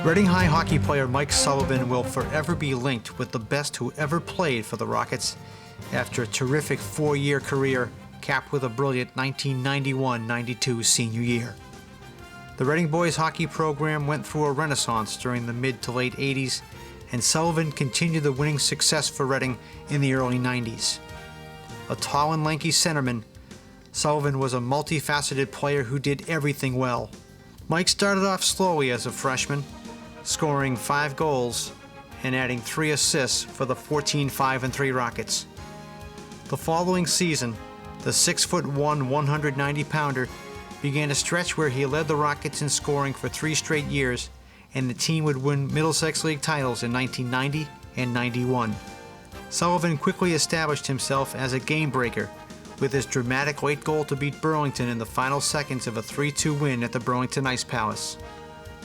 Reading High hockey player Mike Sullivan will forever be linked with the best who ever played for the Rockets after a terrific 4-year career capped with a brilliant 1991-92 senior year. The Reading boys hockey program went through a renaissance during the mid to late 80s, and Sullivan continued the winning success for Reading in the early 90s. A tall and lanky centerman, Sullivan was a multifaceted player who did everything well. Mike started off slowly as a freshman, scoring 5 goals and adding 3 assists for the 14-5-3 Rockets. The following season, the 6'1", 190-pounder began a stretch where he led the Rockets in scoring for 3 straight years, and the team would win Middlesex League titles in 1990 and 91. Sullivan quickly established himself as a game breaker with his dramatic late goal to beat Burlington in the final seconds of a 3-2 win at the Burlington Ice Palace.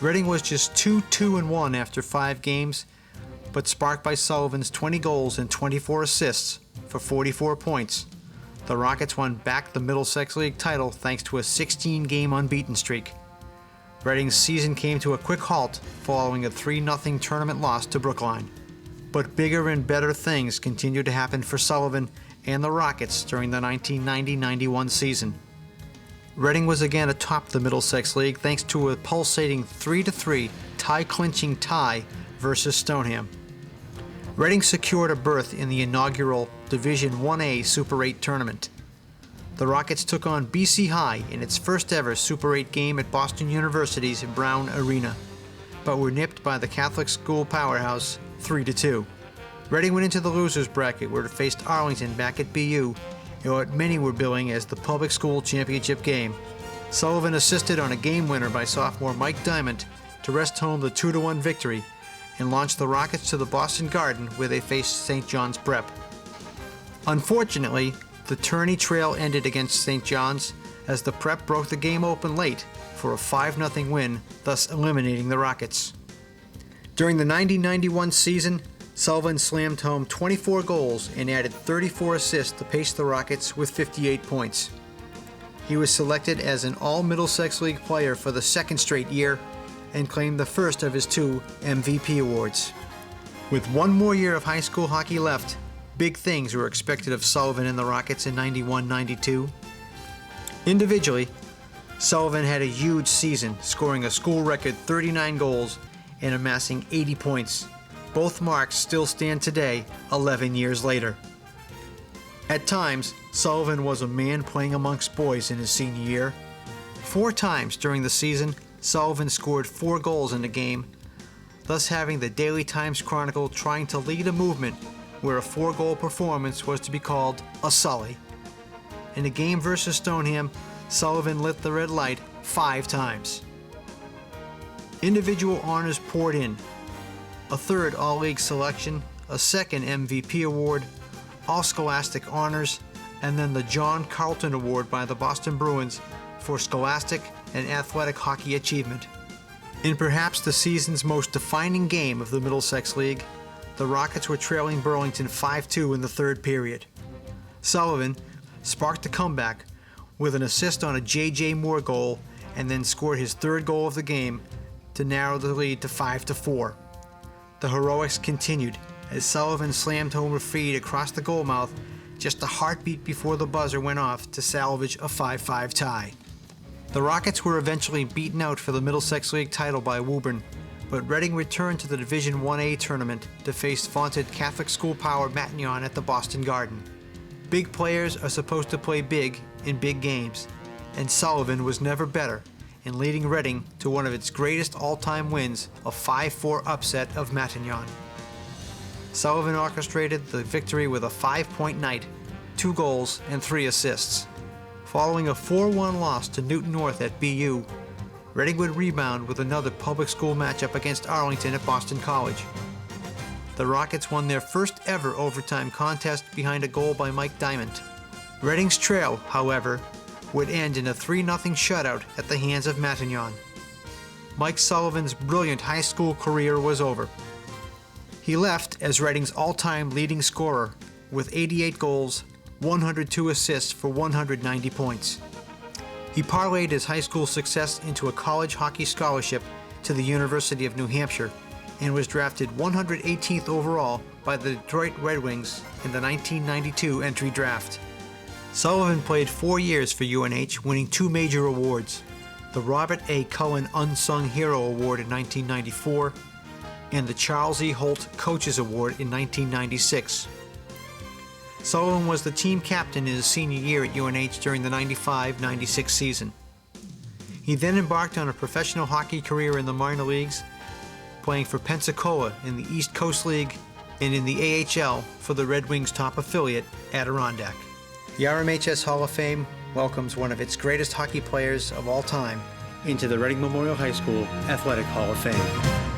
Reading was just 2-2-1 after 5 games, but sparked by Sullivan's 20 goals and 24 assists for 44 points, the Rockets won back the Middlesex League title thanks to a 16-game unbeaten streak. Reading's season came to a quick halt following a 3-0 tournament loss to Brookline. But bigger and better things continued to happen for Sullivan and the Rockets during the 1990-91 season. Reading was again atop the Middlesex League thanks to a pulsating 3-3 tie-clinching tie versus Stoneham. Reading secured a berth in the inaugural Division 1A Super 8 tournament. The Rockets took on BC High in its first ever Super 8 game at Boston University's Brown Arena, but were nipped by the Catholic school powerhouse 3-2. Reading went into the losers bracket where it faced Arlington back at BU in what many were billing as the public school championship game. Sullivan assisted on a game winner by sophomore Mike Diamond to wrest home the 2-1 victory and launched the Rockets to the Boston Garden where they faced St. John's Prep. Unfortunately, the tourney trail ended against St. John's as the Prep broke the game open late for a 5-0 win, thus eliminating the Rockets. During the 90-91 season, Sullivan slammed home 24 goals and added 34 assists to pace the Rockets with 58 points. He was selected as an All-Middlesex League player for the 2nd straight year and claimed the first of his 2 MVP awards. With 1 more year of high school hockey left, big things were expected of Sullivan and the Rockets in 91-92. Individually, Sullivan had a huge season, scoring a school record 39 goals and amassing 80 points. Both marks still stand today, 11 years later. At times, Sullivan was a man playing amongst boys in his senior year. 4 times during the season, Sullivan scored 4 goals in a game, thus having the Daily Times Chronicle trying to lead a movement where a 4-goal performance was to be called a Sully. In a game versus Stoneham, Sullivan lit the red light 5 times. Individual honors poured in. A 3rd All-League selection, a 2nd MVP award, all Scholastic honors, and then the John Carlton Award by the Boston Bruins for scholastic and athletic hockey achievement. In perhaps the season's most defining game of the Middlesex League, the Rockets were trailing Burlington 5-2 in the 3rd period. Sullivan sparked a comeback with an assist on a J.J. Moore goal and then scored his 3rd goal of the game to narrow the lead to 5-4. The heroics continued as Sullivan slammed home a feed across the goalmouth just a heartbeat before the buzzer went off to salvage a 5-5 tie. The Rockets were eventually beaten out for the Middlesex League title by Woburn, but Reading returned to the Division 1A tournament to face vaunted Catholic school power Matignon at the Boston Garden. Big players are supposed to play big in big games, and Sullivan was never better in leading Reading to one of its greatest all-time wins, a 5-4 upset of Matignon. Sullivan orchestrated the victory with a 5-point night, 2 goals and 3 assists. Following a 4-1 loss to Newton North at BU, Reading would rebound with another public school matchup against Arlington at Boston College. The Rockets won their first ever overtime contest behind a goal by Mike Diamond. Reading's trail, however, would end in a 3-0 shutout at the hands of Matignon. Mike Sullivan's brilliant high school career was over. He left as Reading's all-time leading scorer with 88 goals, 102 assists for 190 points. He parlayed his high school success into a college hockey scholarship to the University of New Hampshire and was drafted 118th overall by the Detroit Red Wings in the 1992 entry draft. Sullivan played 4 years for UNH, winning 2 major awards, the Robert A. Cullen Unsung Hero Award in 1994 and the Charles E. Holt Coaches Award in 1996. Sullivan was the team captain in his senior year at UNH during the 95-96 season. He then embarked on a professional hockey career in the minor leagues, playing for Pensacola in the East Coast League and in the AHL for the Red Wings' top affiliate, Adirondack. The RMHS Hall of Fame welcomes one of its greatest hockey players of all time into the Reading Memorial High School Athletic Hall of Fame.